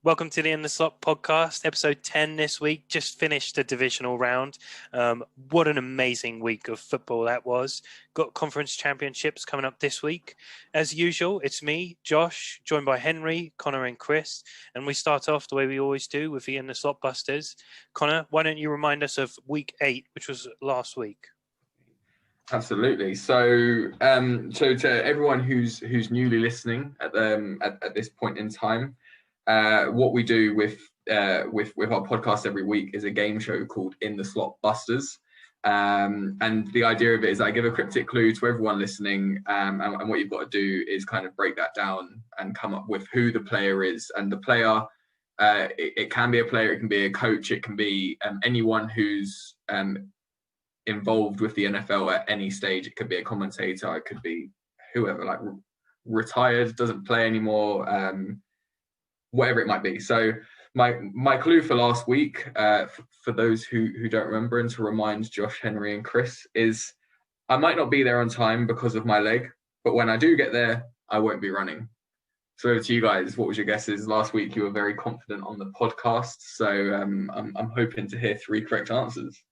Welcome to the In the Slot podcast, episode 10 this week. Just finished the divisional round. What an amazing week of football that was. Got conference championships coming up this week. As usual, it's me, Josh, joined by Henry, Connor and Chris. And we start off the way we always do with the In the Slot busters. Connor, why don't you remind us of week 8, which was last week? Absolutely. So to everyone who's newly listening at this point in time, what we do with our podcast every week is a game show called In the Slot Busters. And the idea of it is I give a cryptic clue to everyone listening, and what you've got to do is kind of break that down and come up with who the player is. And the player, it can be a player, it can be a coach, it can be anyone who's involved with the NFL at any stage. It could be a commentator, it could be whoever, like retired, doesn't play anymore, whatever it might be. So my clue for last week, for those who don't remember, and to remind Josh, Henry and Chris, is I might not be there on time because of my leg, but when I do get there, I won't be running. So over to you guys. What was your guesses? Last week you were very confident on the podcast, so I'm hoping to hear 3 correct answers.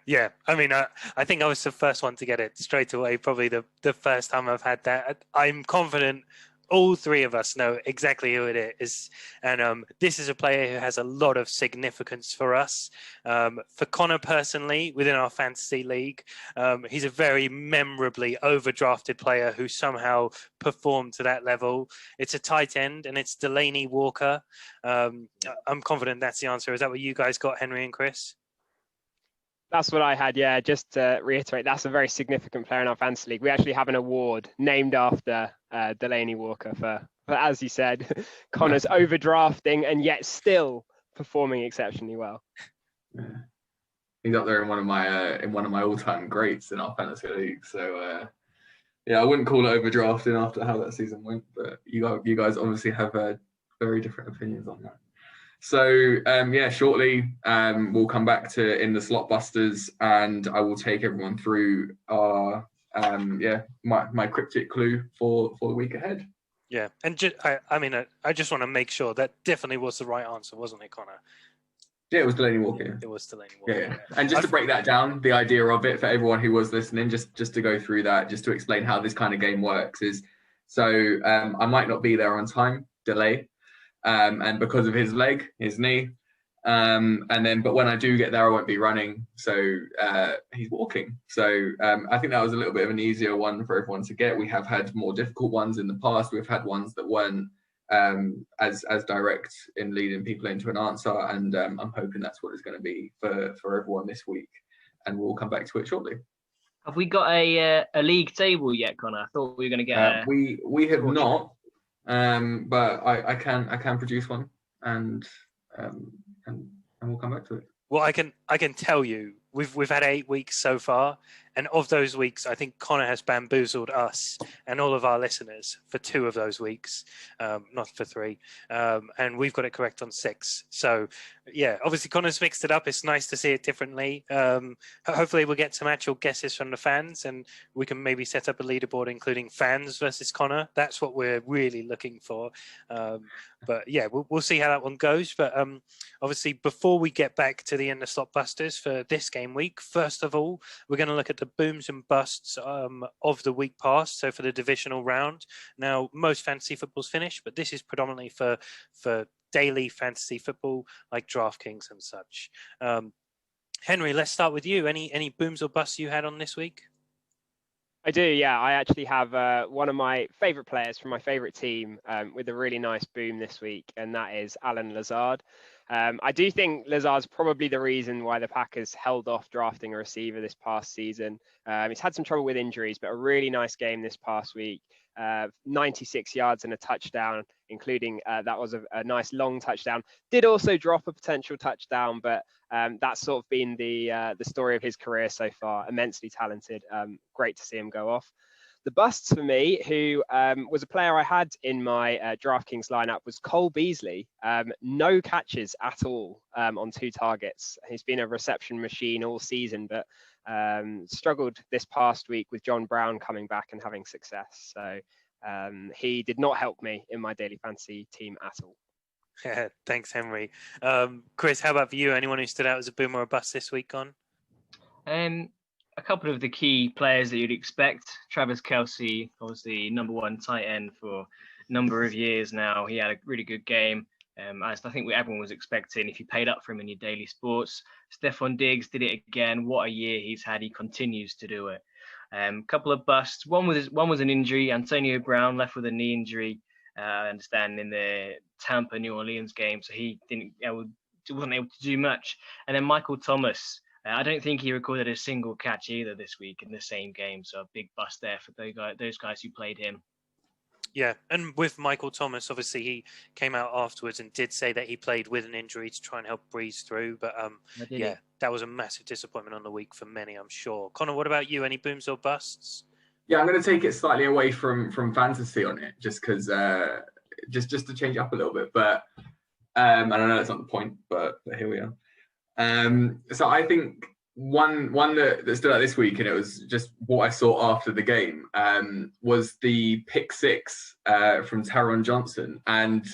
Yeah. I mean, I think I was the first one to get it straight away. Probably the first time I've had that. I'm confident all 3 of us know exactly who it is. And this is a player who has a lot of significance for us. For Connor personally, within our fantasy league, he's a very memorably overdrafted player who somehow performed to that level. It's a tight end, and it's Delaney Walker. I'm confident that's the answer. Is that what you guys got, Henry and Chris? That's what I had, yeah. Just to reiterate, that's a very significant player in our fantasy league. We actually have an award named after Delaney Walker for, as you said, Connor's overdrafting and yet still performing exceptionally well. Yeah. He's up there in one of my all-time greats in our fantasy league. So I wouldn't call it overdrafting after how that season went, but you guys obviously have very different opinions on that. So shortly we'll come back to In the Slot Busters, and I will take everyone through our my cryptic clue for the week ahead. Yeah, and I just want to make sure that definitely was the right answer, wasn't it, Connor? Yeah, it was Delaney Walker. Yeah, it was Delaney Walker. Yeah. And just to break that down, the idea of it for everyone who was listening, just to go through that, just to explain how this kind of game works is, so I might not be there on time, delay. And because of his leg, his knee, but when I do get there, I won't be running. So he's walking. So I think that was a little bit of an easier one for everyone to get. We have had more difficult ones in the past. We've had ones that weren't as direct in leading people into an answer. And I'm hoping that's what it's going to be for everyone this week. And we'll come back to it shortly. Have we got a league table yet, Connor? I thought we were going to get we have not. But I can produce one, and we'll come back to it. Well, I can tell you we've had 8 weeks so far, and of those weeks, I think Connor has bamboozled us and all of our listeners for 2 of those weeks, not for 3, and we've got it correct on 6. So, yeah, obviously Connor's mixed it up. It's nice to see it differently. Hopefully, we'll get some actual guesses from the fans, and we can maybe set up a leaderboard including fans versus Connor. That's what we're really looking for. But yeah, we'll see how that one goes. But obviously, before we get back to the In the Slot Busters for this game week, first of all, we're going to look at the booms and busts of the week past. So for the divisional round, now most fantasy football's finished, but this is predominantly for daily fantasy football like DraftKings and such. Henry, let's start with you. Any booms or busts you had on this week? I do, yeah. I actually have one of my favourite players from my favourite team with a really nice boom this week, and that is Alan Lazard. I do think Lazard's probably the reason why the Packers held off drafting a receiver this past season. He's had some trouble with injuries, but a really nice game this past week. 96 yards and a touchdown, including that was a nice long touchdown. Did also drop a potential touchdown, but that's sort of been the story of his career so far. Immensely talented. Great to see him go off. The busts for me, who was a player I had in my DraftKings lineup, was Cole Beasley. No catches at all on 2 targets. He's been a reception machine all season, but struggled this past week with John Brown coming back and having success. So He did not help me in my daily fantasy team at all. Yeah, thanks, Henry. Chris, how about for you? Anyone who stood out as a boom or a bust this week on? A couple of the key players that you'd expect. Travis Kelce, obviously number one tight end for a number of years now. He had a really good game, as I think everyone was expecting if you paid up for him in your daily sports. Stephon Diggs did it again. What a year he's had. He continues to do it. Couple of busts. One was an injury. Antonio Brown left with a knee injury, I understand, in the Tampa New Orleans game. So he wasn't able to do much. And then Michael Thomas, I don't think he recorded a single catch either this week in the same game. So a big bust there for those guys who played him. Yeah, and with Michael Thomas, obviously he came out afterwards and did say that he played with an injury to try and help breeze through. But yeah, that was a massive disappointment on the week for many, I'm sure. Connor, what about you? Any booms or busts? Yeah, I'm going to take it slightly away from fantasy on it, just because just to change up a little bit. But and I know that's not the point, but here we are. So I think one that stood out this week, and it was just what I saw after the game, was the pick six from Taron Johnson. And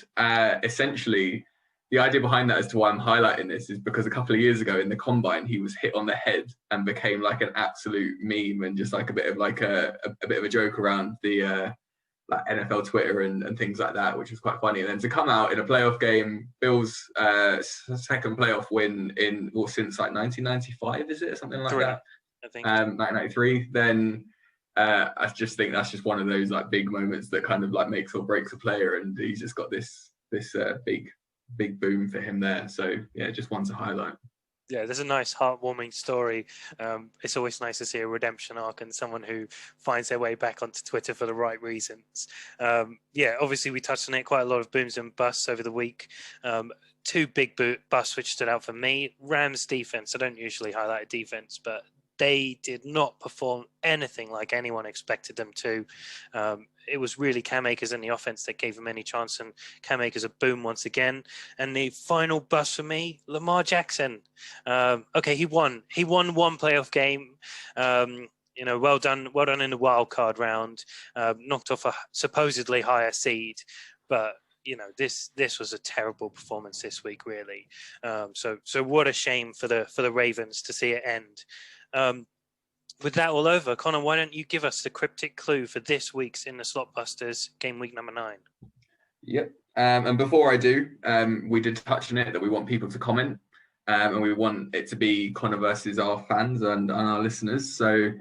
essentially, the idea behind that as to why I'm highlighting this is because a couple of years ago in the combine, he was hit on the head and became like an absolute meme and just like a bit of a joke around the like NFL Twitter and things like that, which was quite funny. And then to come out in a playoff game, Bills' second playoff win since like 1995, is it something like that? I think 1993. Then I just think that's just one of those like big moments that kind of like makes or breaks a player, and he's just got this big boom for him there. So yeah, just one to highlight. Yeah, there's a nice heartwarming story. It's always nice to see a redemption arc and someone who finds their way back onto Twitter for the right reasons. Yeah, obviously we touched on it, quite a lot of booms and busts over the week. Two big busts which stood out for me. Rams defense. I don't usually highlight a defense, but they did not perform anything like anyone expected them to. It was really Cam Akers in the offense that gave him any chance, and Cam Akers a boom once again. And the final bust for me, Lamar Jackson. Okay, he won one playoff game. Well done in the wild card round. Knocked off a supposedly higher seed, but this was a terrible performance this week, really. So what a shame for the Ravens to see it end. With that all over, Connor, why don't you give us the cryptic clue for this week's In the Slot Busters game week number 9? Yep. And before I do, we did touch on it that we want people to comment, and we want it to be Connor versus our fans and our listeners. So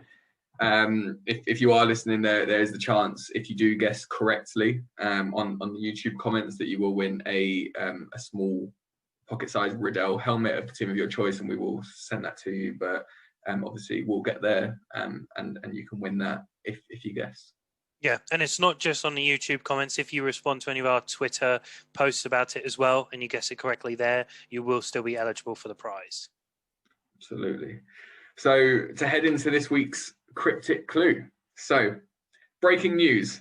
if you are listening, there is the chance, if you do guess correctly on the YouTube comments, that you will win a small pocket-sized Riddell helmet of the team of your choice, and we will send that to you. But obviously we'll get there, and you can win that if you guess. Yeah, and it's not just on the YouTube comments. If you respond to any of our Twitter posts about it as well, and you guess it correctly there, you will still be eligible for the prize. Absolutely. So to head into this week's cryptic clue. So, breaking news.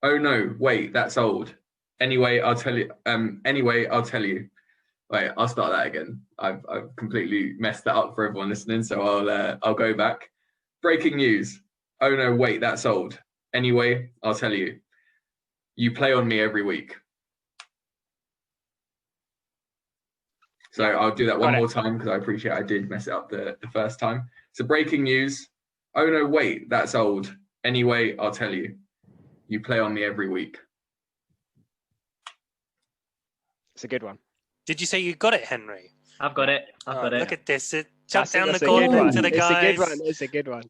Oh no, wait, that's old. Anyway, I'll tell you. Wait, I'll start that again. I've completely messed that up for everyone listening, so I'll go back. Breaking news. Oh no, wait, that's old. Anyway, I'll tell you. You play on me every week. So I'll do that one more time because I appreciate I did mess it up the first time. So breaking news. Oh no, wait, that's old. Anyway, I'll tell you. You play on me every week. It's a good one. Did you say you got it, Henry? I've got it. Look at this. Jump down the corner to the guys. It's a good one.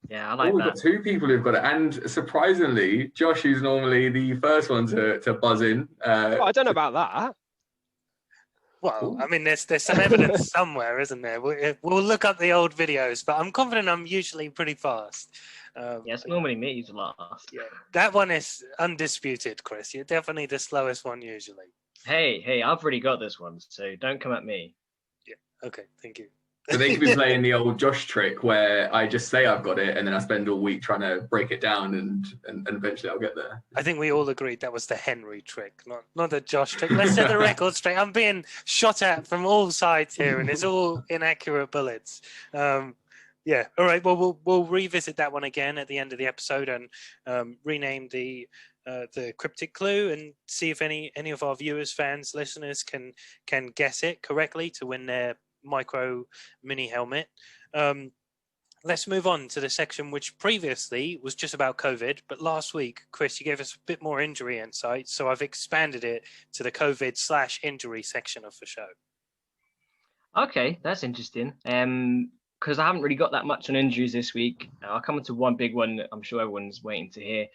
Yeah, I like that. We've got two people who've got it. And surprisingly, Josh, who's normally the first one to buzz in. I don't know about that. Well, I mean, there's some evidence somewhere, isn't there? We'll look up the old videos, but I'm confident I'm usually pretty fast. It's normally me who's last. Yeah, that one is undisputed, Chris. You're definitely the slowest one usually. Hey, I've already got this one, so don't come at me. Yeah, okay, thank you. So they could be playing the old Josh trick where I just say I've got it and then I spend all week trying to break it down and eventually I'll get there. I think we all agreed that was the Henry trick, not the Josh trick. Let's set the record straight. I'm being shot at from all sides here and it's all inaccurate bullets. Yeah. All right. Well, we'll revisit that one again at the end of the episode and rename the Cryptic Clue and see if any of our viewers, fans, listeners can guess it correctly to win their micro mini helmet. Let's move on to the section which previously was just about COVID, but last week, Chris, you gave us a bit more injury insight, so I've expanded it to the COVID/injury section of the show. Okay, that's interesting. Because I haven't really got that much on injuries this week. I'll come into one big one that I'm sure everyone's waiting to hear.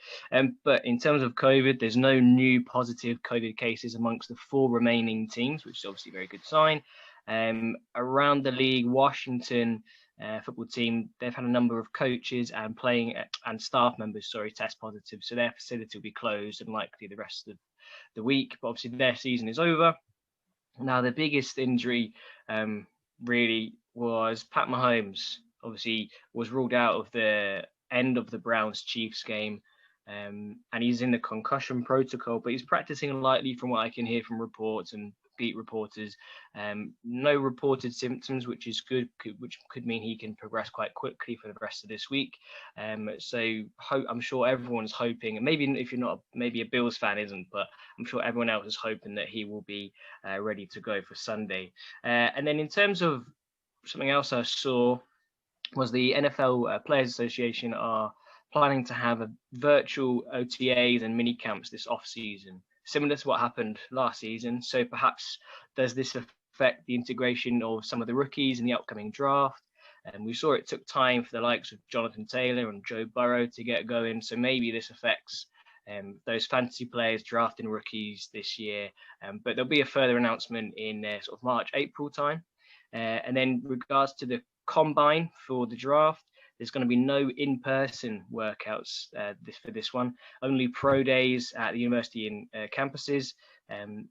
But in terms of COVID, there's no new positive COVID cases amongst the 4 remaining teams, which is obviously a very good sign. Around the league, Washington football team, they've had a number of coaches and playing and staff members, test positive. So their facility will be closed and likely the rest of the week. But obviously their season is over. Now, the biggest injury really was Pat Mahomes. Obviously, was ruled out of the end of the Browns-Chiefs game, and he's in the concussion protocol, but he's practicing lightly from what I can hear from reports and beat reporters. No reported symptoms, which is good, which could mean he can progress quite quickly for the rest of this week. So I'm sure everyone's hoping, and maybe if you're not, maybe a Bills fan isn't, but I'm sure everyone else is hoping that he will be ready to go for Sunday. And then in terms of something else I saw was the NFL Players Association are planning to have a virtual OTAs and mini camps this off season, similar to what happened last season. So perhaps does this affect the integration of some of the rookies in the upcoming draft? And we saw it took time for the likes of Jonathan Taylor and Joe Burrow to get going. So maybe this affects those fantasy players drafting rookies this year. But there'll be a further announcement in sort of March, April time. And then regards to the combine for the draft, there's going to be no in-person workouts for this one, only pro days at the university and campuses,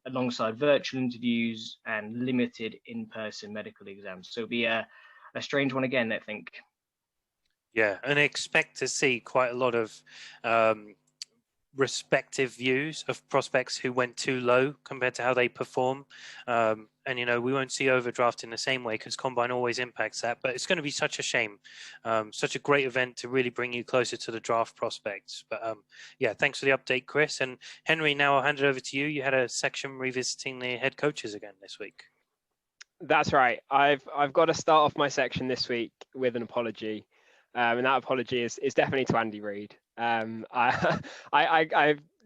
alongside virtual interviews and limited in-person medical exams. So it'll be a strange one again, I think. Yeah, and I expect to see quite a lot of respective views of prospects who went too low compared to how they perform. And, we won't see overdraft in the same way because Combine always impacts that. But it's going to be such a shame. Such a great event to really bring you closer to the draft prospects. But yeah, thanks for the update, Chris. And Henry, now I'll hand it over to you. You had a section revisiting the head coaches again this week. That's right. I've got to start off my section this week with an apology. And that apology is definitely to Andy Reid. I've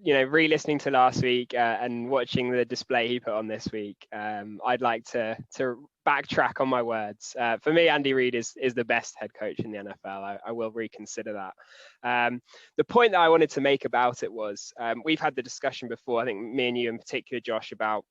re-listening to last week and watching the display he put on this week. I'd like to backtrack on my words. For me, Andy Reid is the best head coach in the NFL. I will reconsider that. The point that I wanted to make about it was we've had the discussion before. I think me and you in particular, Josh, about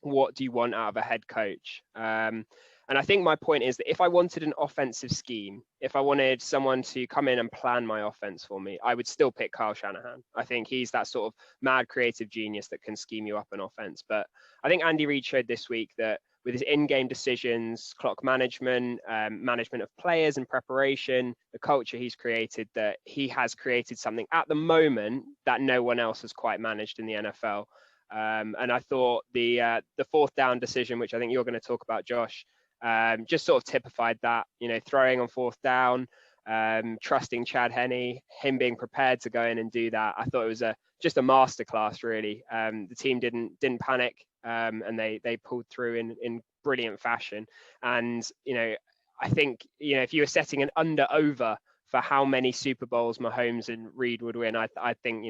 what do you want out of a head coach? And I think my point is that if I wanted an offensive scheme, if I wanted someone to come in and plan my offense for me, I would still pick Kyle Shanahan. I think he's that sort of mad creative genius that can scheme you up an offense. But I think Andy Reid showed this week that with his in-game decisions, clock management, management of players and preparation, the culture he's created, that he has created something at the moment that no one else has quite managed in the NFL. And I thought the 4th down decision, which I think you're going to talk about, Josh, just sort of typified that, throwing on 4th down, trusting Chad Henne, him being prepared to go in and do that. I thought it was just a masterclass, really. The team didn't panic, and they pulled through in brilliant fashion. And I think if you were setting an under/over for how many Super Bowls Mahomes and Reid would win, I think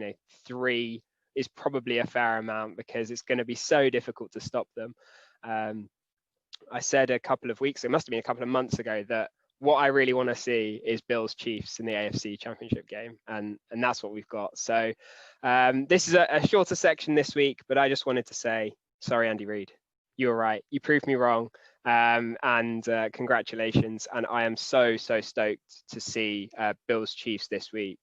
3 is probably a fair amount because it's going to be so difficult to stop them. I said a couple of weeks, it must have been a couple of months ago, that what I really want to see is Bills Chiefs in the AFC Championship game, and that's what we've got. So this is a shorter section this week, but I just wanted to say, sorry, Andy Reid, you were right. You proved me wrong, and congratulations. And I am so stoked to see Bills Chiefs this week.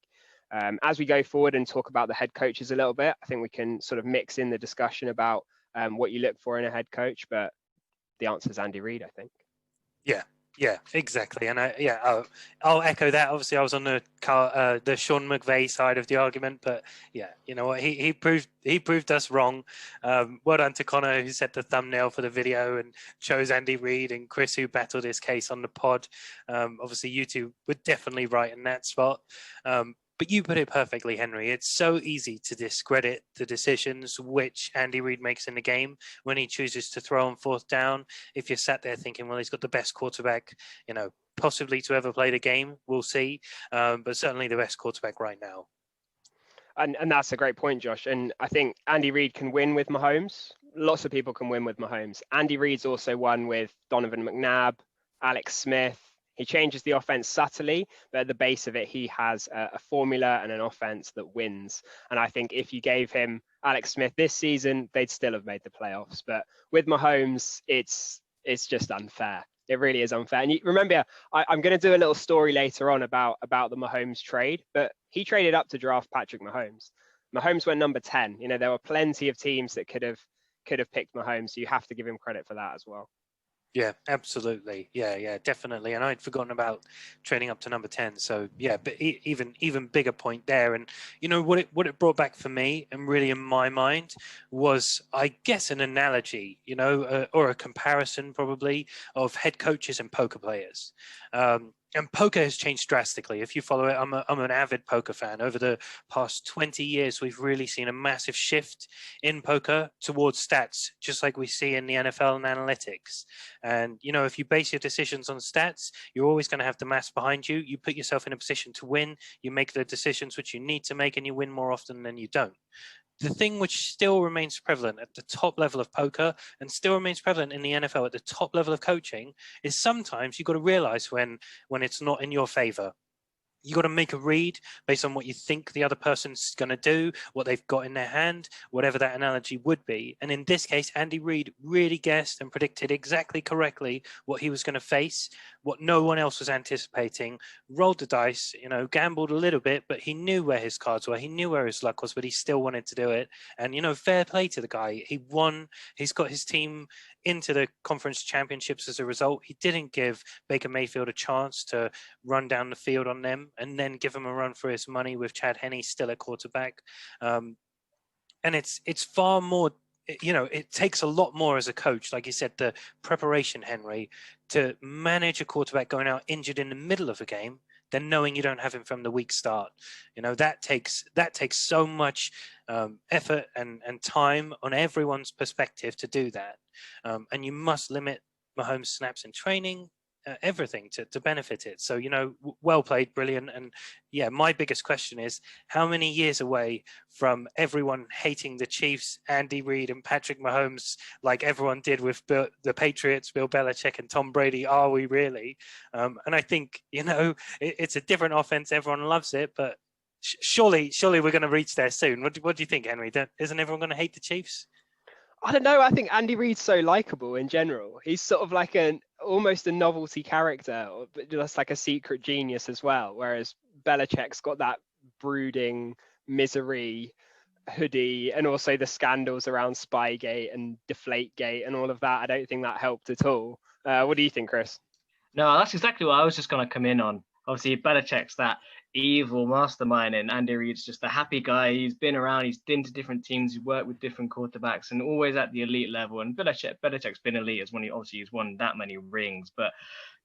As we go forward and talk about the head coaches a little bit, I think we can sort of mix in the discussion about what you look for in a head coach, but the answer is Andy Reid, I think. Yeah, Yeah, exactly, and I'll echo that. Obviously, I was on the Sean McVay side of the argument, but yeah, you know what, he proved us wrong. Well done to Connor, who set the thumbnail for the video and chose Andy Reid, and Chris, who battled his case on the pod. Obviously, you two were definitely right in that spot. But you put it perfectly, Henry. It's so easy to discredit the decisions which Andy Reid makes in the game when he chooses to throw on fourth down. If you're sat there thinking, well, he's got the best quarterback, possibly to ever play the game, we'll see. But certainly the best quarterback right now. And that's a great point, Josh. And I think Andy Reid can win with Mahomes. Lots of people can win with Mahomes. Andy Reid's also won with Donovan McNabb, Alex Smith. He changes the offense subtly, but at the base of it, he has a formula and an offense that wins. And I think if you gave him Alex Smith this season, they'd still have made the playoffs. But with Mahomes, it's just unfair. It really is unfair. And you remember, I'm going to do a little story later on about the Mahomes trade, but he traded up to draft Patrick Mahomes. Mahomes went number 10. There were plenty of teams that could have picked Mahomes. So you have to give him credit for that as well. Yeah, absolutely. Yeah, definitely. And I'd forgotten about trading up to number 10. So yeah, but even bigger point there. And what it brought back for me, and really in my mind, was, I guess, an analogy, or a comparison probably, of head coaches and poker players. And poker has changed drastically. If you follow it, I'm an avid poker fan. Over the past 20 years, we've really seen a massive shift in poker towards stats, just like we see in the NFL and analytics. And, if you base your decisions on stats, you're always going to have the maths behind you. You put yourself in a position to win. You make the decisions which you need to make, and you win more often than you don't. The thing which still remains prevalent at the top level of poker, and still remains prevalent in the NFL at the top level of coaching, is sometimes you've got to realize when it's not in your favor. You got to make a read based on what you think the other person's going to do, what they've got in their hand, whatever that analogy would be. And in this case, Andy Reid really guessed and predicted exactly correctly what he was going to face, what no one else was anticipating, rolled the dice, gambled a little bit, but he knew where his cards were. He knew where his luck was, but he still wanted to do it. And, fair play to the guy. He won. He's got his team into the conference championships as a result. He didn't give Baker Mayfield a chance to run down the field on them and then give him a run for his money with Chad Henne still at quarterback. And it's far more, it takes a lot more as a coach, like you said, the preparation, Henry, to manage a quarterback going out injured in the middle of a game than knowing you don't have him from the week start. That takes so much effort and time on everyone's perspective to do that. And you must limit Mahomes' snaps in training, everything to benefit it. So, well played, brilliant. And yeah, my biggest question is, how many years away from everyone hating the Chiefs, Andy Reid and Patrick Mahomes, like everyone did with the Patriots, Bill Belichick and Tom Brady, are we really? And I think, it's a different offense. Everyone loves it, but surely we're going to reach there soon. What do you think, Henry? Isn't everyone going to hate the Chiefs? I don't know. I think Andy Reid's so likable in general. He's sort of like almost a novelty character, but just like a secret genius as well. Whereas Belichick's got that brooding misery hoodie, and also the scandals around Spygate and Deflategate and all of that. I don't think that helped at all. What do you think, Chris? No, that's exactly what I was just going to come in on. Obviously, Belichick's that evil mastermind, and Andy Reid's just a happy guy. He's been around, he's been to different teams, he's worked with different quarterbacks, and always at the elite level. And Belichick's been elite as he's won that many rings, but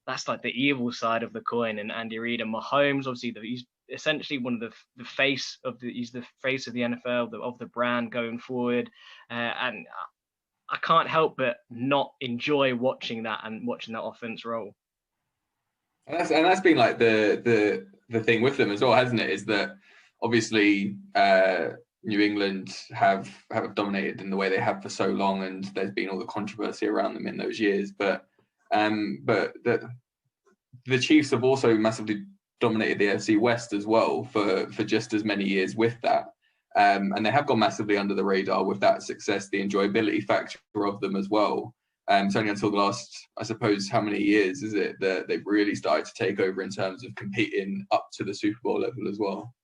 that's like the evil side of the coin. And Andy Reid and Mahomes, obviously, he's essentially one of the face of he's the face of the NFL, of the brand going forward. And I can't help but not enjoy watching that and watching that offense roll. And that's been like the thing with them as well, hasn't it? Is that obviously New England have dominated in the way they have for so long, and there's been all the controversy around them in those years. But the Chiefs have also massively dominated the AFC West as well for just as many years with that. And they have gone massively under the radar with that success, the enjoyability factor of them as well. It's only until the last, I suppose, how many years is it that they've really started to take over in terms of competing up to the Super Bowl level as well?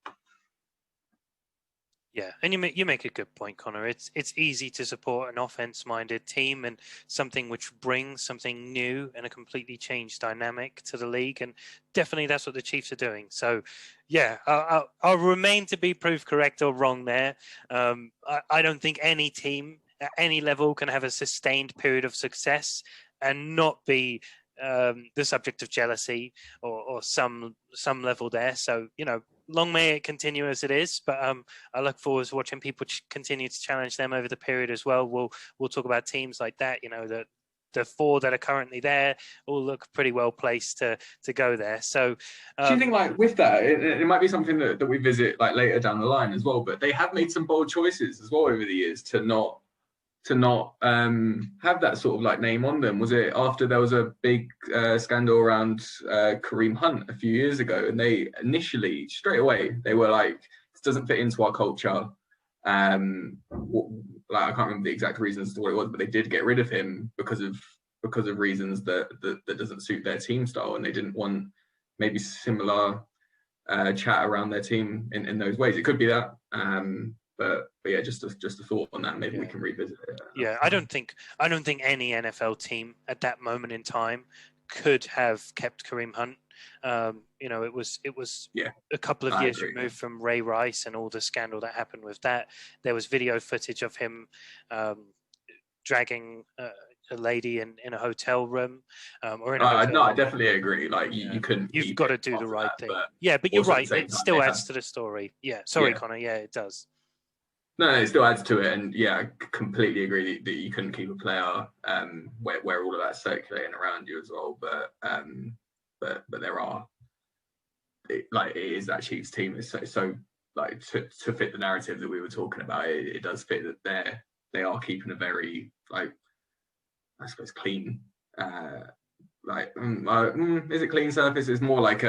Yeah, and you make a good point, Connor. It's easy to support an offense-minded team and something which brings something new and a completely changed dynamic to the league, and definitely that's what the Chiefs are doing. So, yeah, I'll remain to be proved correct or wrong there. I don't think any team at any level can have a sustained period of success and not be the subject of jealousy or some level there. So, long may it continue as it is, but I look forward to watching people continue to challenge them over the period as well. We'll talk about teams like that. The four that are currently there all look pretty well placed to go there. So, do you think with that, it might be something that we visit later down the line as well? But they have made some bold choices as well over the years to not have that sort of name on them. Was it after there was a big scandal around Kareem Hunt a few years ago, and they initially straight away they were like, this doesn't fit into our culture. I can't remember the exact reasons to what it was, but they did get rid of him because of reasons that doesn't suit their team style, and they didn't want maybe similar chat around their team in those ways. It could be that. But yeah, just a thought on that. Maybe we can revisit it. Yeah, I don't think any NFL team at that moment in time could have kept Kareem Hunt. It was a couple of years removed from Ray Rice and all the scandal that happened with that. There was video footage of him dragging a lady in a hotel room or in a hotel no, room. I definitely agree. You couldn't. You've got to do the right thing. But you're right. It still adds to the story. Yeah, sorry, Connor. Yeah, it does. No, it still adds to it, and yeah, I completely agree that you couldn't keep a player where all of that's circulating around you as well. But there are it is that Chiefs team is so to fit the narrative that we were talking about. It does fit that they are keeping a very I suppose clean is it clean surface? It's more like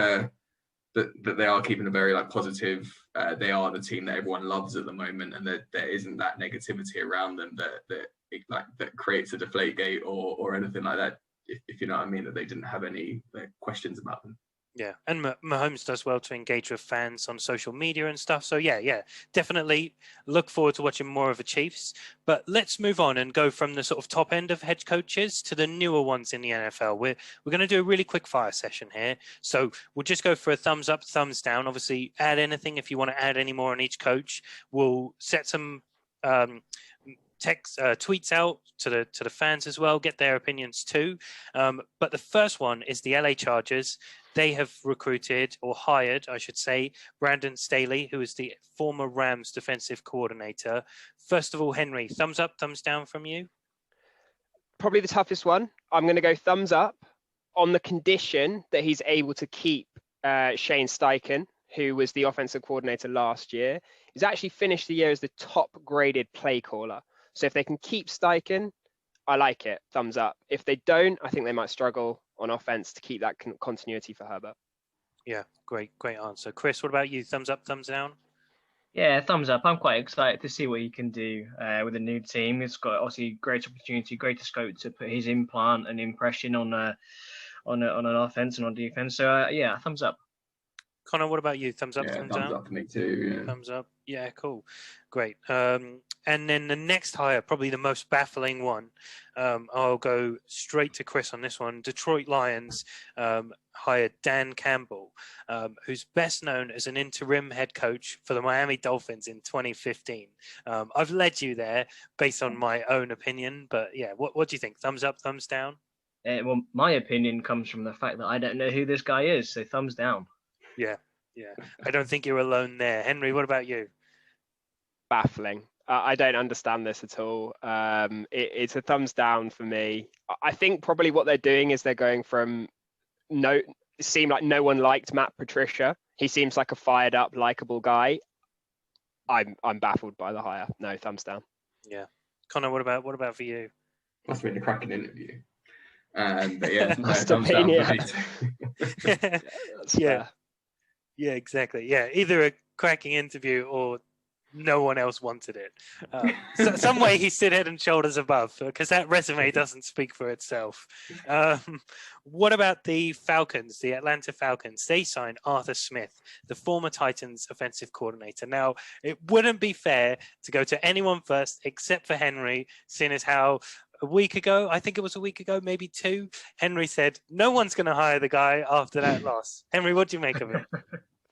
that they are keeping a very positive. They are the team that everyone loves at the moment, and that there isn't that negativity around them that creates a Deflategate or anything like that. If you know what I mean, that they didn't have any questions about them. Yeah, and Mahomes does well to engage with fans on social media and stuff. So yeah, definitely look forward to watching more of the Chiefs. But let's move on and go from the sort of top end of head coaches to the newer ones in the NFL. We're going to do a really quick fire session here. So we'll just go for a thumbs up, thumbs down. Obviously, add anything if you want to add any more on each coach. We'll set some tweets out to the fans as well, get their opinions too. But the first one is the LA Chargers. They have recruited or hired, I should say, Brandon Staley, who is the former Rams defensive coordinator. First of all, Henry, thumbs up, thumbs down from you? Probably the toughest one. I'm going to go thumbs up on the condition that he's able to keep Shane Steichen, who was the offensive coordinator last year. He's actually finished the year as the top graded play caller. So if they can keep Steichen, I like it. Thumbs up. If they don't, I think they might struggle on offense to keep that continuity for Herbert. Yeah, great answer. Chris, what about you? Thumbs up, thumbs down? Yeah, thumbs up. I'm quite excited to see what he can do with a new team. It's got obviously great opportunity, greater scope to put his implant and impression on an offense and on defense. So yeah, thumbs up. Connor, what about you? Thumbs up, thumbs down? Thumbs up for me too. Yeah. Thumbs up. Yeah, cool. Great. And then the next hire, probably the most baffling one. I'll go straight to Chris on this one. Detroit Lions hired Dan Campbell, who's best known as an interim head coach for the Miami Dolphins in 2015. I've led you there based on my own opinion, but yeah, what do you think? Thumbs up, thumbs down? Well, my opinion comes from the fact that I don't know who this guy is, so thumbs down. Yeah. I don't think you're alone there. Henry, what about you? Baffling. I don't understand this at all. It's a thumbs down for me. I think probably what they're doing is they're going from it seemed like no one liked Matt Patricia. He seems like a fired up, likable guy. I'm baffled by the hire. No, thumbs down. Yeah. Connor, what about for you? Must have been a cracking interview. But yeah, Must have been, yeah. Yeah, exactly. Yeah, either a cracking interview or no one else wanted it. So some way he stood head and shoulders above, because that resume doesn't speak for itself. What about the Falcons, the Atlanta Falcons? They signed Arthur Smith, the former Titans offensive coordinator. Now, it wouldn't be fair to go to anyone first except for Henry, seeing as how a week ago, I think it was a week ago, maybe two, Henry said, no one's going to hire the guy after that loss. Henry, what do you make of it?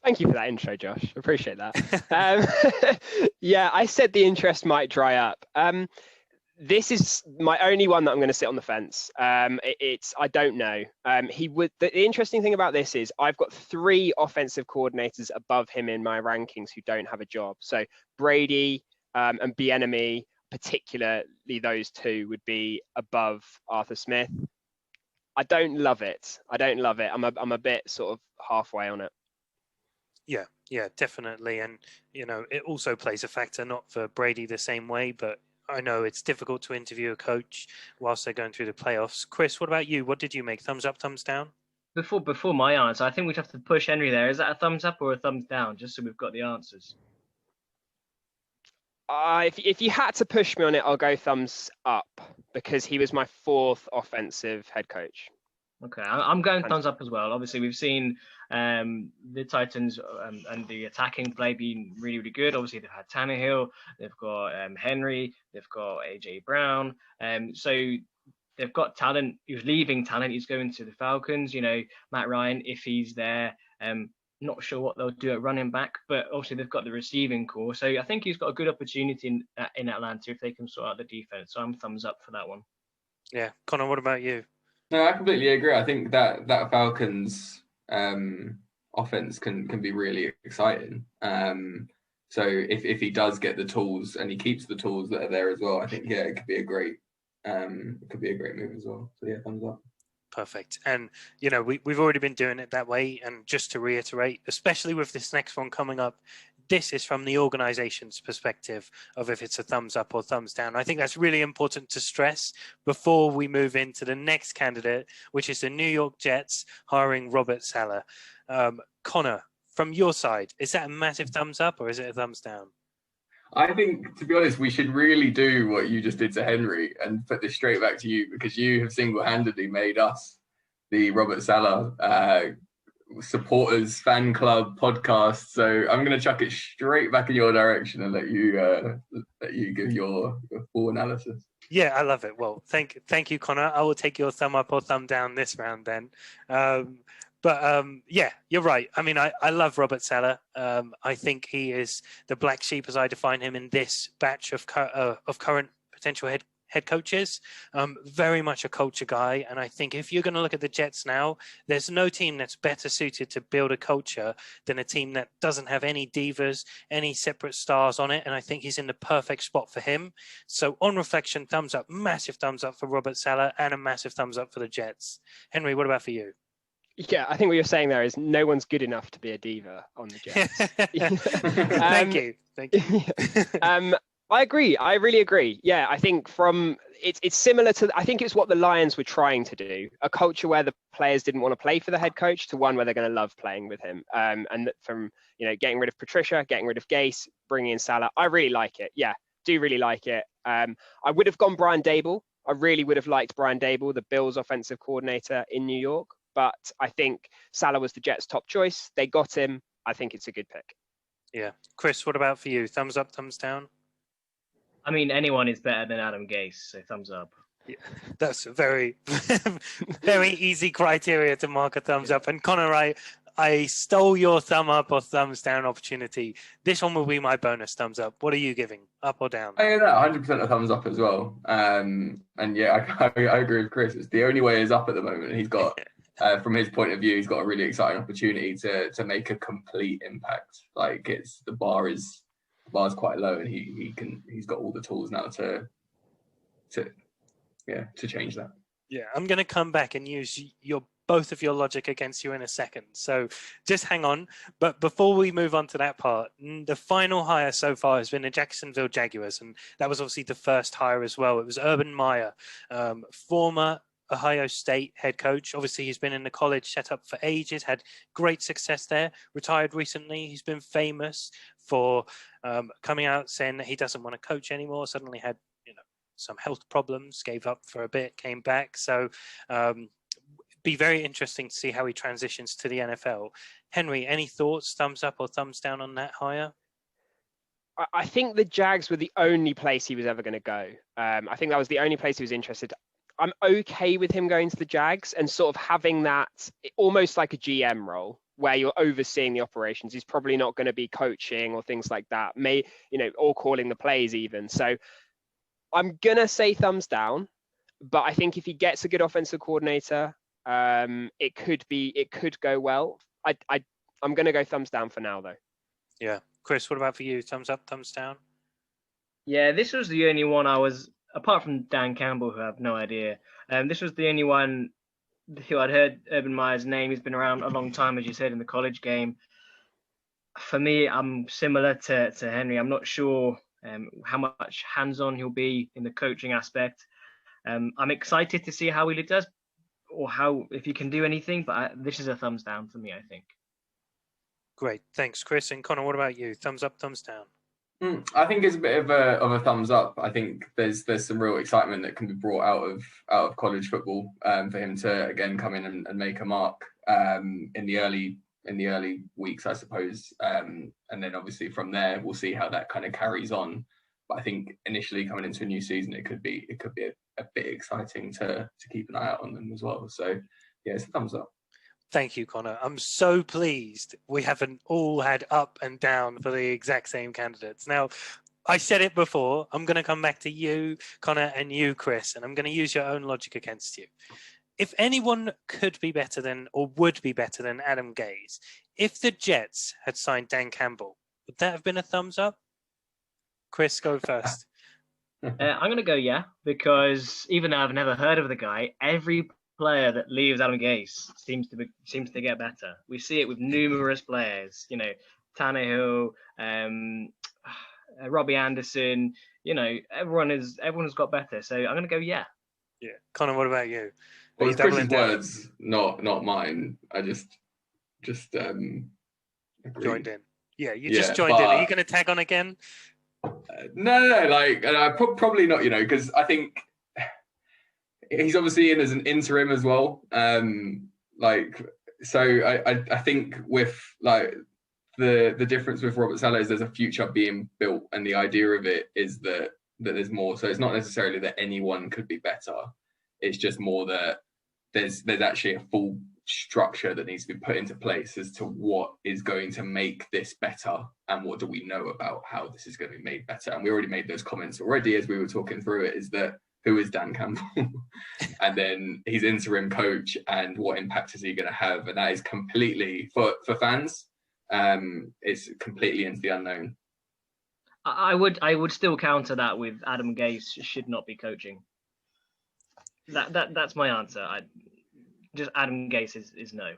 Thank you for that intro, Josh. Appreciate that. Yeah, I said the interest might dry up. This is my only one that I'm going to sit on the fence. I don't know. The interesting thing about this is I've got 3 offensive coordinators above him in my rankings who don't have a job. So Brady and Bieniemy, particularly those 2, would be above Arthur Smith. I don't love it. I'm a bit sort of halfway on it. Yeah, definitely. And, it also plays a factor, not for Brady the same way, but I know it's difficult to interview a coach whilst they're going through the playoffs. Chris, what about you? What did you make? Thumbs up, thumbs down? Before my answer, I think we'd have to push Henry there. Is that a thumbs up or a thumbs down? Just so we've got the answers. If you had to push me on it, I'll go thumbs up because he was my 4th offensive head coach. Okay, I'm going thumbs up as well. Obviously, we've seen the Titans and the attacking play being really, really good. Obviously, they've had Tannehill, they've got Henry, they've got AJ Brown. So they've got talent. He was leaving talent. He's going to the Falcons. Matt Ryan, if he's there, not sure what they'll do at running back, but obviously they've got the receiving core. So I think he's got a good opportunity in Atlanta if they can sort out the defense. So I'm thumbs up for that one. Yeah, Connor, what about you? No, I completely agree. I think that Falcons offense can be really exciting. So if he does get the tools and he keeps the tools that are there as well, I think it could be a great move as well. So yeah, thumbs up. Perfect. And we've already been doing it that way. And just to reiterate, especially with this next one coming up, this is from the organization's perspective of if it's a thumbs up or thumbs down. I think that's really important to stress before we move into the next candidate, which is the New York Jets hiring Robert Saleh. Connor, from your side, is that a massive thumbs up or is it a thumbs down? I think, to be honest, we should really do what you just did to Henry and put this straight back to you, because you have single-handedly made us the Robert Saleh supporters fan club podcast. So I'm going to chuck it straight back in your direction and let you give your full analysis. Yeah, I love it. Well, thank you, Connor. I will take your thumb up or thumb down this round then. But yeah, you're right. I mean, I love Robert Saleh. I think he is the black sheep as I define him in this batch of current potential head coaches. Very much a culture guy. And I think if you're going to look at the Jets now, there's no team that's better suited to build a culture than a team that doesn't have any divas, any separate stars on it. And I think he's in the perfect spot for him. So on reflection, thumbs up, massive thumbs up for Robert Saleh and a massive thumbs up for the Jets. Henry, what about for you? Yeah, I think what you're saying there is no one's good enough to be a diva on the Jets. Thank you. I agree. I really agree. Yeah, I think it's similar to, I think it's what the Lions were trying to do, a culture where the players didn't want to play for the head coach to one where they're going to love playing with him. And from, getting rid of Patricia, getting rid of Gase, bringing in Saleh. I really like it. Yeah, do really like it. I would have gone Brian Daboll. I really would have liked Brian Daboll, the Bills offensive coordinator in New York. But I think Saleh was the Jets' top choice. They got him. I think it's a good pick. Yeah. Chris, what about for you? Thumbs up, thumbs down? I mean, anyone is better than Adam Gase, so thumbs up. Yeah, that's a very, very easy criteria to mark a thumbs up. And Connor, I stole your thumb up or thumbs down opportunity. This one will be my bonus thumbs up. What are you giving? Up or down? 100% a thumbs up as well. And yeah, I agree with Chris. It's the only way is up at the moment. He's got... from his point of view, he's got a really exciting opportunity to make a complete impact. Like the bar is quite low, and he's got all the tools now to change that. Yeah, I'm going to come back and use both of your logic against you in a second. So just hang on. But before we move on to that part, the final hire so far has been the Jacksonville Jaguars, and that was obviously the first hire as well. It was Urban Meyer, former Ohio State head coach. Obviously, he's been in the college setup for ages, had great success there, retired recently. He's been famous for coming out saying that he doesn't want to coach anymore, suddenly had some health problems, gave up for a bit, came back. So be very interesting to see how he transitions to the NFL. Henry, any thoughts, thumbs up or thumbs down on that hire? I think the Jags were the only place he was ever going to go. I think that was the only place he was interested. I'm okay with him going to the Jags and sort of having that almost like a GM role where you're overseeing the operations. He's probably not going to be coaching or things like that, or calling the plays even. So I'm going to say thumbs down, but I think if he gets a good offensive coordinator, it could go well. I'm going to go thumbs down for now, though. Yeah. Chris, what about for you? Thumbs up, thumbs down? Yeah, this was the only one I was, apart from Dan Campbell, who I have no idea. This was the only one who I'd heard Urban Meyer's name. He's been around a long time, as you said, in the college game. For me, I'm similar to Henry. I'm not sure how much hands-on he'll be in the coaching aspect. I'm excited to see how he does, or if he can do anything, but this is a thumbs down for me, I think. Great, thanks, Chris. And Connor, what about you? Thumbs up, thumbs down? I think it's a bit of a thumbs up. I think there's some real excitement that can be brought out of college football for him to again come in and make a mark in the early weeks, I suppose, and then obviously from there we'll see how that kind of carries on. But I think initially coming into a new season, it could be a bit exciting to keep an eye out on them as well. So yeah, it's a thumbs up. Thank you, Connor. I'm so pleased we haven't all had up and down for the exact same candidates. Now, I said it before. I'm going to come back to you, Connor, and you, Chris, and I'm going to use your own logic against you. If anyone could be better than, or would be better than Adam Gase, if the Jets had signed Dan Campbell, would that have been a thumbs up? Chris, go first. I'm going to go because even though I've never heard of the guy, every player that leaves Adam Gase seems to get better. We see it with numerous players, Tannehill, Robbie Anderson, everyone has got better. So I'm going to go Yeah, Connor, what about you? Well, it's Chris's words, not mine. I just joined in. Yeah, you just joined in. Are you going to tag on again? No. Like, probably not. Because I think he's obviously in as an interim as well. So I think with like the difference with Robert Saleh is there's a future being built, and the idea of it is that there's more. So it's not necessarily that anyone could be better. It's just more that there's actually a full structure that needs to be put into place as to what is going to make this better and what do we know about how this is going to be made better. And we already made those comments already as we were talking through it, is that who is Dan Campbell and then his interim coach and what impact is he going to have, and that is completely for fans, it's completely into the unknown. I would still counter that with Adam Gase should not be coaching. That's my answer. Just Adam Gase is no.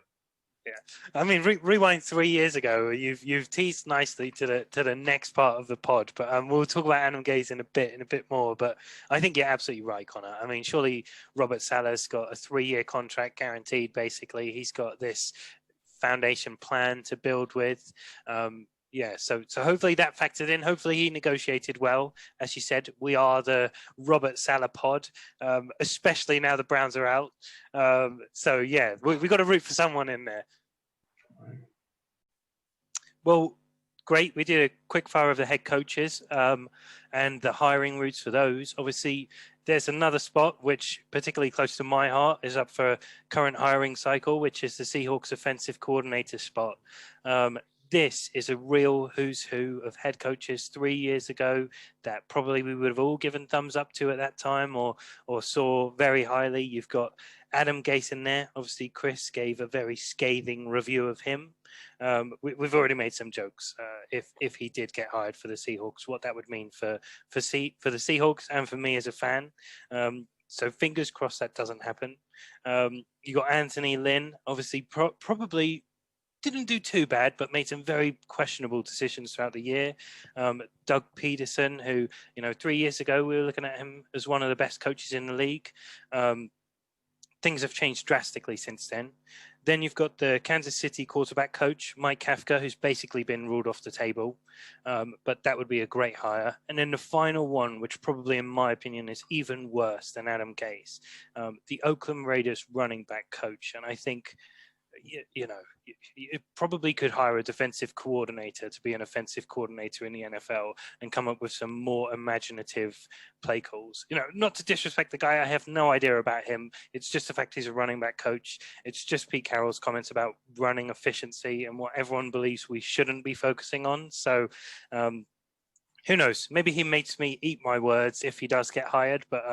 Yeah, I mean, rewind 3 years ago. You've teased nicely to the next part of the pod, but we'll talk about Adam Gase in a bit more. But I think you're absolutely right, Connor. I mean, surely Robert Saleh's got a 3-year contract guaranteed. Basically, he's got this foundation plan to build with. So hopefully that factored in. Hopefully he negotiated well. As you said, we are the Robert Saleh pod, especially now the Browns are out. We got to root for someone in there. Well, great. We did a quick fire of the head coaches and the hiring routes for those. Obviously, there's another spot which, particularly close to my heart, is up for a current hiring cycle, which is the Seahawks offensive coordinator spot. This is a real who's who of head coaches 3 years ago that probably we would have all given thumbs up to at that time or saw very highly. You've got Adam Gase in there. Obviously, Chris gave a very scathing review of him. We've already made some jokes if he did get hired for the Seahawks, what that would mean for the Seahawks and for me as a fan. So fingers crossed that doesn't happen. You got Anthony Lynn, obviously probably didn't do too bad, but made some very questionable decisions throughout the year. Doug Peterson, who, 3 years ago, we were looking at him as one of the best coaches in the league. things have changed drastically since then. Then you've got the Kansas City quarterback coach, Mike Kafka, who's basically been ruled off the table. But that would be a great hire. And then the final one, which probably in my opinion is even worse than Adam Gase, the Oakland Raiders running back coach. And I think, you probably could hire a defensive coordinator to be an offensive coordinator in the NFL and come up with some more imaginative play calls. Not to disrespect the guy, I have no idea about him. It's just the fact he's a running back coach. It's just Pete Carroll's comments about running efficiency and what everyone believes we shouldn't be focusing on. So who knows? Maybe he makes me eat my words if he does get hired, but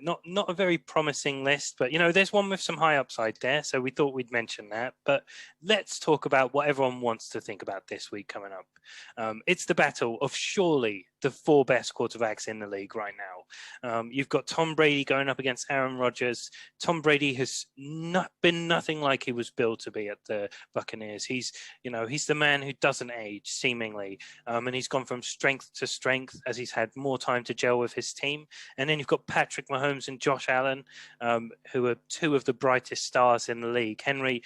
not a very promising list, but there's one with some high upside there, so we thought we'd mention that. But let's talk about what everyone wants to think about this week coming up. It's the battle of surely the 4 best quarterbacks in the league right now. You've got Tom Brady going up against Aaron Rodgers. Tom Brady has not been nothing like he was built to be at the Buccaneers. He's the man who doesn't age, seemingly, and he's gone from strength to strength as he's had more time to gel with his team. And then you've got Patrick Mahomes and Josh Allen, who are 2 of the brightest stars in the league. Henry,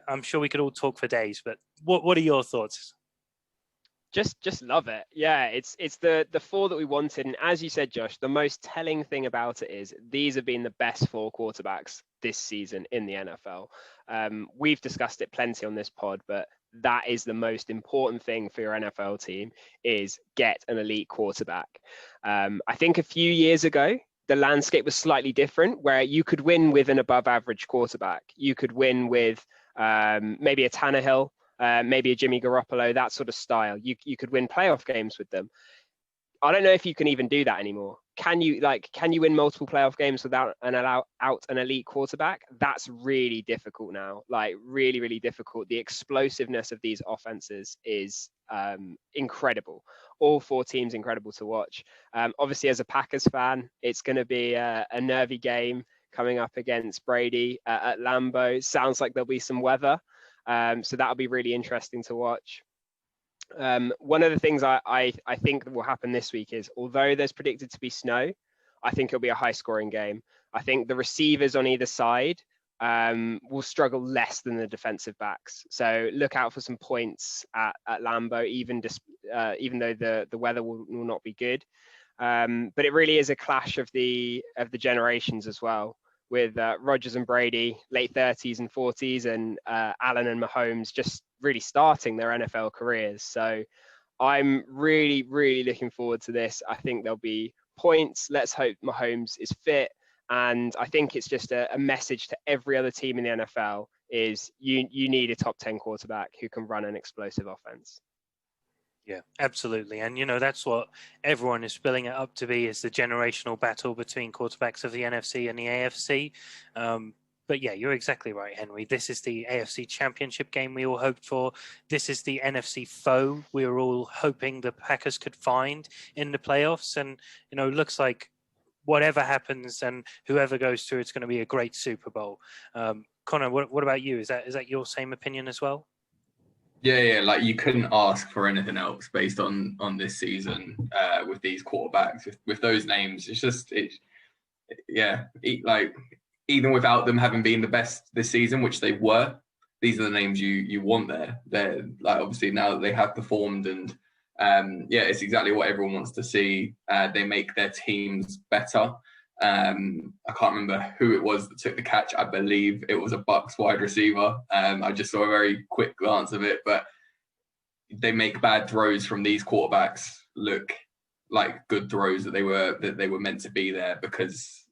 I'm sure we could all talk for days, but what are your thoughts? Just love it. Yeah, it's the 4 that we wanted, and as you said, Josh, the most telling thing about it is these have been the best 4 quarterbacks this season in the NFL. We've discussed it plenty on this pod, but that is the most important thing for your NFL team, is get an elite quarterback. I think a few years ago, the landscape was slightly different, where you could win with an above average quarterback. You could win with maybe a Tannehill, maybe a Jimmy Garoppolo, that sort of style. You could win playoff games with them. I don't know if you can even do that anymore. Can you win multiple playoff games without an elite quarterback? That's really difficult now. Like really, really difficult. The explosiveness of these offenses is incredible. All 4 teams incredible to watch. Obviously, as a Packers fan, it's going to be a nervy game coming up against Brady at Lambeau. Sounds like there'll be some weather. So that'll be really interesting to watch. One of the things I think that will happen this week is, although there's predicted to be snow, I think it'll be a high scoring game. I think the receivers on either side will struggle less than the defensive backs. So look out for some points at Lambeau, even though the weather will not be good. But it really is a clash of the generations as well, with Rodgers and Brady, late 30s and 40s, and Allen and Mahomes just really starting their NFL careers. So I'm really, really looking forward to this. I think there'll be points. Let's hope Mahomes is fit. And I think it's just a message to every other team in the NFL is you need a top 10 quarterback who can run an explosive offense. Yeah, absolutely. And, that's what everyone is spilling it up to be, is the generational battle between quarterbacks of the NFC and the AFC. But yeah, you're exactly right, Henry. This is the AFC Championship game we all hoped for. This is the NFC foe we were all hoping the Packers could find in the playoffs. And, looks like whatever happens and whoever goes through, it's going to be a great Super Bowl. Connor, what about you? Is that your same opinion as well? Yeah. Like, you couldn't ask for anything else based on this season with these quarterbacks, with those names. Even without them having been the best this season, which they were, these are the names you want there. They're like, obviously now that they have performed, and it's exactly what everyone wants to see. They make their teams better. I can't remember who it was that took the catch. I believe it was a Bucs wide receiver. I just saw a very quick glance of it, but they make bad throws from these quarterbacks look like good throws that they were meant to be there, because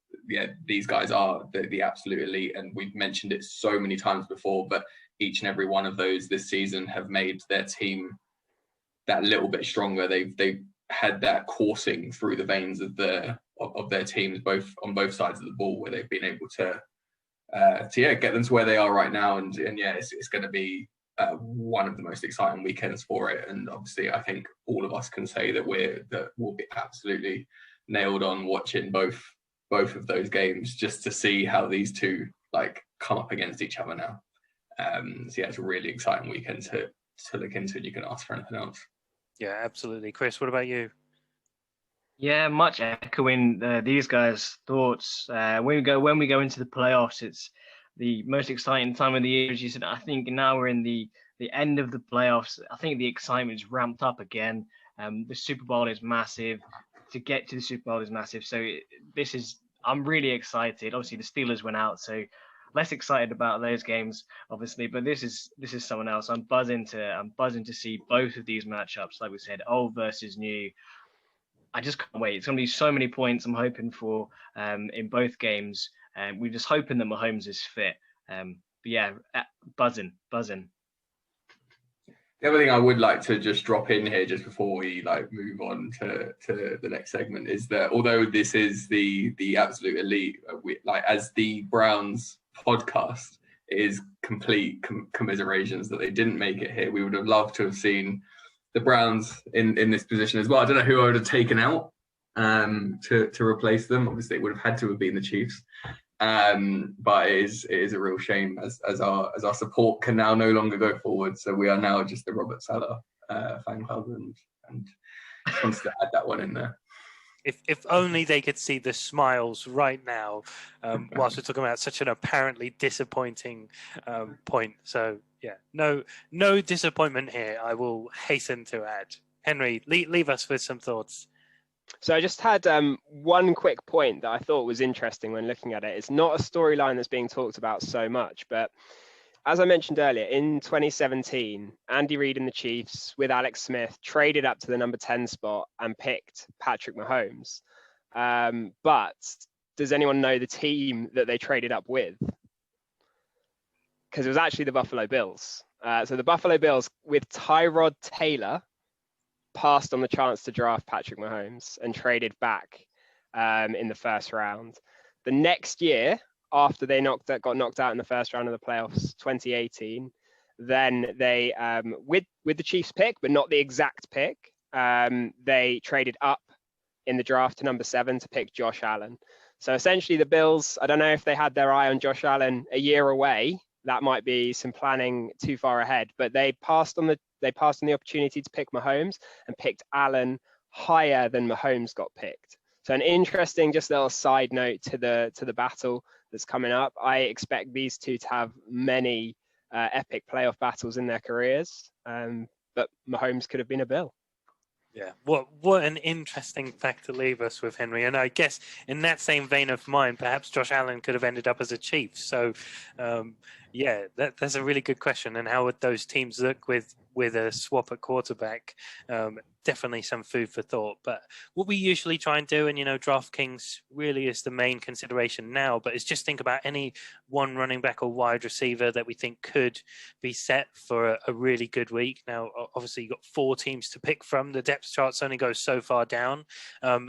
these guys are the absolute elite, and we've mentioned it so many times before, but each and every one of those this season have made their team that little bit stronger. They've had that coursing through the veins of their teams, on both sides of the ball, where they've been able to get them to where they are right now. And it's going to be one of the most exciting weekends for it. And obviously, I think all of us can say that we'll be absolutely nailed on watching both of those games, just to see how these two come up against each other now. It's a really exciting weekend to look into, and you can ask for anything else. Yeah, absolutely. Chris, what about you? Yeah, much echoing these guys' thoughts. When we go into the playoffs, it's the most exciting time of the year, as you said. I think now we're in the end of the playoffs. I think the excitement's ramped up again. The Super Bowl is massive. To get to the Super Bowl is massive. So I'm really excited. Obviously, the Steelers went out, so less excited about those games, obviously. But this is someone else. I'm buzzing to see both of these matchups. Like we said, old versus new. I just can't wait. It's going to be so many points I'm hoping for in both games. We're just hoping that Mahomes is fit. But yeah, buzzing. The other thing I would like to just drop in here, just before we move on to the next segment, is that although this is the absolute elite, as the Browns podcast, it is complete commiserations that they didn't make it here. We would have loved to have seen the Browns in this position as well. I don't know who I would have taken out to replace them. Obviously, it would have had to have been the Chiefs. But it is a real shame as our support can now no longer go forward. So we are now just the Robert Salah fan club, and just wanted to add that one in there. If only they could see the smiles right now, whilst we're talking about such an apparently disappointing point. So yeah, no disappointment here. I will hasten to add. Henry, leave us with some thoughts. So I just had one quick point that I thought was interesting when looking at it. It's not a storyline that's being talked about so much, but as I mentioned earlier, in 2017, Andy Reid and the Chiefs with Alex Smith traded up to the number 10 spot and picked Patrick Mahomes. But does anyone know the team that they traded up with? Because it was actually the Buffalo Bills. So the Buffalo Bills with Tyrod Taylor passed on the chance to draft Patrick Mahomes and traded back in the first round. The next year, after they got knocked out in the first round of the playoffs, 2018, then they, with the Chiefs pick, but not the exact pick, they traded up in the draft to number 7 to pick Josh Allen. So essentially the Bills, I don't know if they had their eye on Josh Allen a year away. That might be some planning too far ahead, but they passed on the opportunity to pick Mahomes and picked Allen higher than Mahomes got picked. So an interesting, just little side note to the battle that's coming up. I expect these two to have many epic playoff battles in their careers, but Mahomes could have been a Bill. Yeah, what an interesting fact to leave us with, Henry. And I guess in that same vein of mine, perhaps Josh Allen could have ended up as a Chief. So, yeah, that's a really good question. And how would those teams look with a swap at quarterback? Definitely some food for thought. But what we usually try and do, and DraftKings really is the main consideration now, but is just think about any one running back or wide receiver that we think could be set for a really good week. Now, obviously, you've got 4 teams to pick from. The depth charts only go so far down.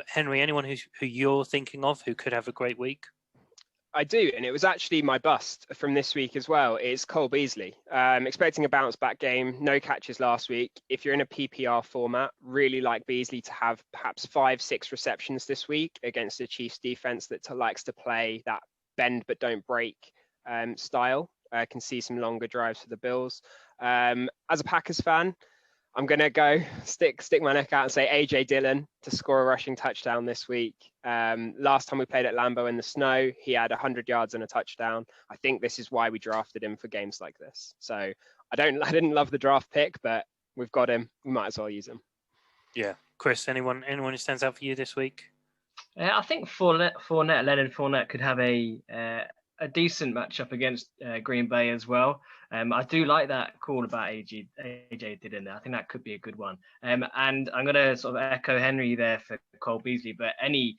Henry, anyone who you're thinking of who could have a great week? I do, and it was actually my bust from this week as well. It's Cole Beasley. Expecting a bounce back game, no catches last week. If you're in a PPR format, really like Beasley to have perhaps 5-6 receptions this week against a Chiefs defense that likes to play that bend but don't break style. Can see some longer drives for the Bills. As a Packers fan, I'm going to go stick my neck out and say A.J. Dillon to score a rushing touchdown this week. Last time we played at Lambeau in the snow, he had 100 yards and a touchdown. I think this is why we drafted him for games like this. So I didn't love the draft pick, but we've got him. We might as well use him. Yeah. Chris, anyone who stands out for you this week? I think Leonard Fournette could have a decent matchup against Green Bay as well. I do like that call about AJ did in there. I think that could be a good one. And I'm going to sort of echo Henry there for Cole Beasley, but any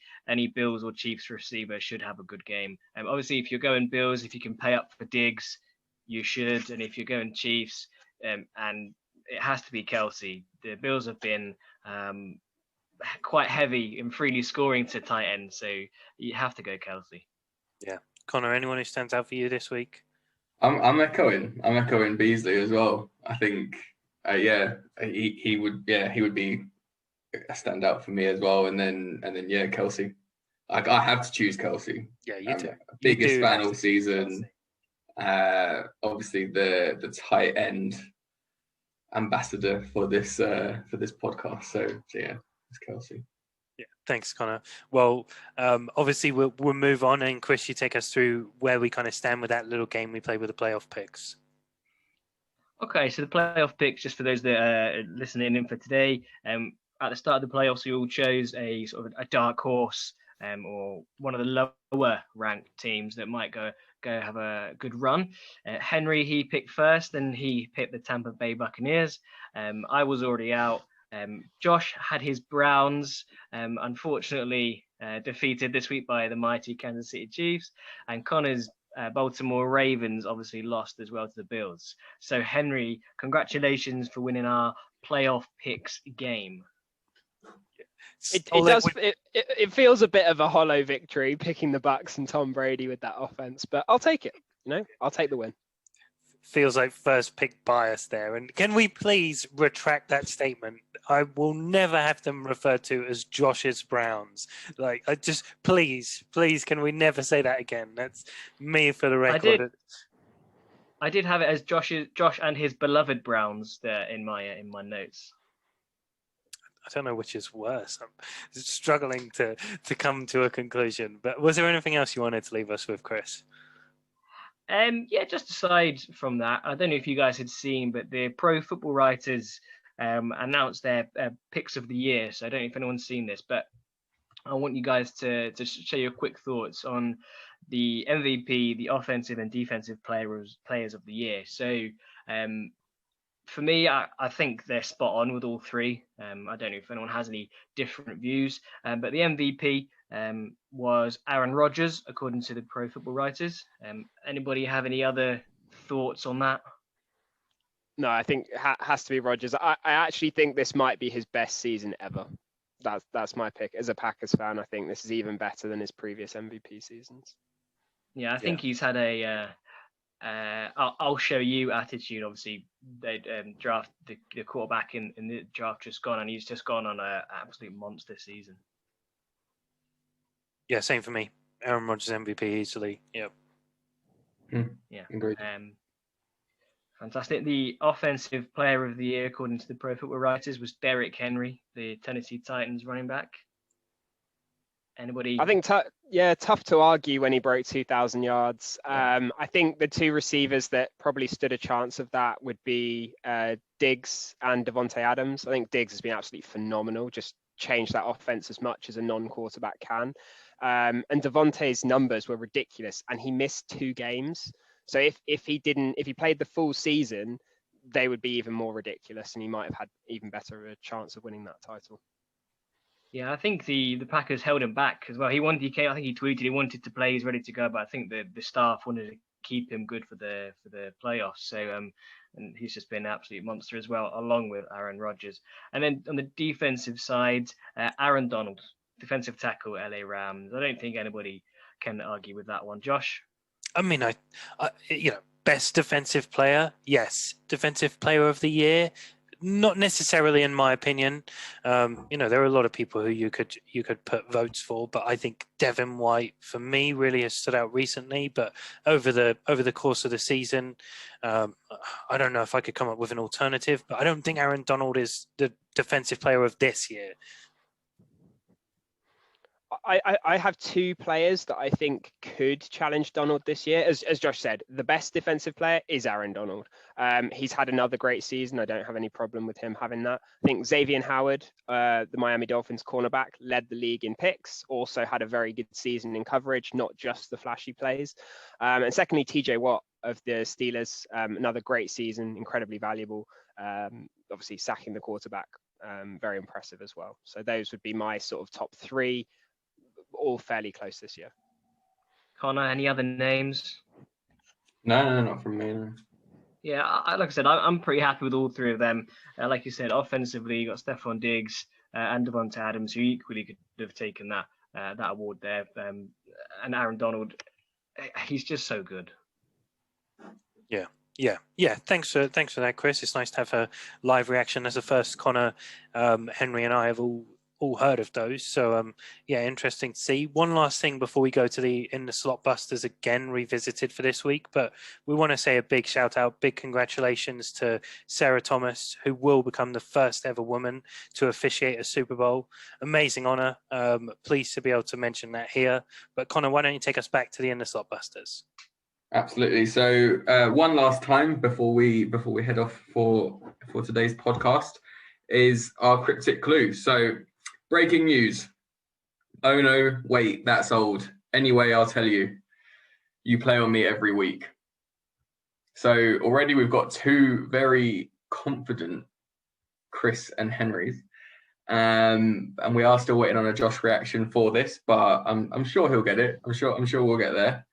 Bills or Chiefs receiver should have a good game. Obviously, if you're going Bills, if you can pay up for Diggs, you should. And if you're going Chiefs, and it has to be Kelsey. The Bills have been quite heavy in freely scoring to tight end, so you have to go Kelsey. Yeah. Connor, anyone who stands out for you this week? I'm echoing Beasley as well. I think he would be a standout for me as well. And then Kelsey. I have to choose Kelsey. Yeah, you do. Biggest fan all season. Obviously the tight end ambassador for this podcast. So yeah, it's Kelsey. Yeah, Thanks, Connor. Well, obviously we'll move on, and Chris, you take us through where we kind of stand with that little game we played with the playoff picks. Okay, so the playoff picks, just for those that are listening in for today, at the start of the playoffs, we all chose a sort of a dark horse, or one of the lower ranked teams that might go have a good run. Henry, he picked first, and he picked the Tampa Bay Buccaneers. I was already out. Josh had his Browns, unfortunately defeated this week by the mighty Kansas City Chiefs, and Connor's Baltimore Ravens obviously lost as well to the Bills. So Henry, congratulations for winning our playoff picks game. It feels a bit of a hollow victory picking the Bucs and Tom Brady with that offense, but I'll take it. I'll take the win. Feels like first pick bias there. And can we please retract that statement? I will never have them referred to as Josh's Browns. Like, I just please, can we never say that again? That's me for the record. I did have it as Josh and his beloved Browns there in my notes. I don't know which is worse. I'm struggling to come to a conclusion. But was there anything else you wanted to leave us with, Chris? Just aside from that, I don't know if you guys had seen, but the Pro Football Writers announced their picks of the year. So I don't know if anyone's seen this, but I want you guys to share your quick thoughts on the MVP, the offensive and defensive players of the year. So for me, I think they're spot on with all three. I don't know if anyone has any different views, but the MVP was Aaron Rodgers, according to the Pro Football Writers. Anybody have any other thoughts on that? No, I think it has to be Rodgers. I actually think this might be his best season ever. That's my pick. As a Packers fan, I think this is even better than his previous MVP seasons. Yeah, I think he's had a I'll show you attitude. Obviously, they draft the quarterback in the draft just gone, and he's just gone on an absolute monster season. Yeah, same for me. Aaron Rodgers MVP easily. Yeah. Yeah. Agreed. Fantastic. The offensive player of the year, according to the Pro Football Writers, was Derrick Henry, the Tennessee Titans running back. Anybody? I think, tough to argue when he broke 2,000 yards. I think the two receivers that probably stood a chance of that would be Diggs and Devontae Adams. I think Diggs has been absolutely phenomenal, just changed that offense as much as a non-quarterback can. And Devontae's numbers were ridiculous, and he missed 2 games. So if he played the full season, they would be even more ridiculous, and he might have had even better a chance of winning that title. Yeah, I think the Packers held him back as well. I think he tweeted he wanted to play, he's ready to go, but I think the staff wanted to keep him good for the playoffs. So and he's just been an absolute monster as well, along with Aaron Rodgers. And then on the defensive side, Aaron Donald, defensive tackle, LA Rams. I don't think anybody can argue with that one. Josh? I mean, I best defensive player, yes. Defensive player of the year, not necessarily in my opinion. There are a lot of people who you could put votes for, but I think Devin White for me really has stood out recently. But over the course of the season, I don't know if I could come up with an alternative, but I don't think Aaron Donald is the defensive player of this year. I have 2 players that I think could challenge Donald this year. As Josh said, the best defensive player is Aaron Donald. He's had another great season. I don't have any problem with him having that. I think Xavier Howard, the Miami Dolphins cornerback, led the league in picks, also had a very good season in coverage, not just the flashy plays. And secondly, TJ Watt of the Steelers, another great season, incredibly valuable, obviously sacking the quarterback, very impressive as well. So those would be my sort of top 3, all fairly close this year. Connor, any other names? No, not from me. No. Yeah, like I said, I'm pretty happy with all 3 of them. Like you said, offensively, you got Stephon Diggs and Devontae Adams, who equally could have taken that award there. And Aaron Donald, he's just so good. Yeah. Thanks for that, Chris. It's nice to have a live reaction as the first. Connor, Henry, and I have all all heard of those. So yeah, interesting to see. One last thing before we go to the In the Slot Busters again revisited for this week, but we want to say a big shout out, big congratulations to Sarah Thomas, who will become the first ever woman to officiate a Super Bowl. Amazing honor. Pleased to be able to mention that here. But Connor, why don't you take us back to the In the Slot Busters? Absolutely. So one last time before we head off for today's podcast is our Cryptic Clue. So breaking news. Oh no, wait, that's old. Anyway, I'll tell you. You play on me every week. So already we've got two very confident Chris and Henrys. And we are still waiting on a Josh reaction for this, but I'm sure he'll get it. I'm sure we'll get there.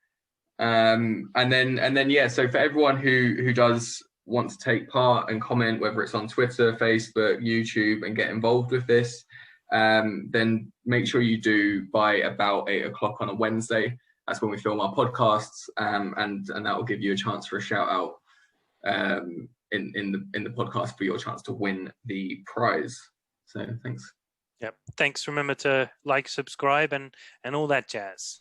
And then yeah, so for everyone who does want to take part and comment, whether it's on Twitter, Facebook, YouTube, and get involved with this, then make sure you do by about 8 o'clock on a Wednesday. That's when we film our podcasts, and that will give you a chance for a shout out in the podcast for your chance to win the prize. So thanks. Yep. Thanks. Remember to like, subscribe, and all that jazz.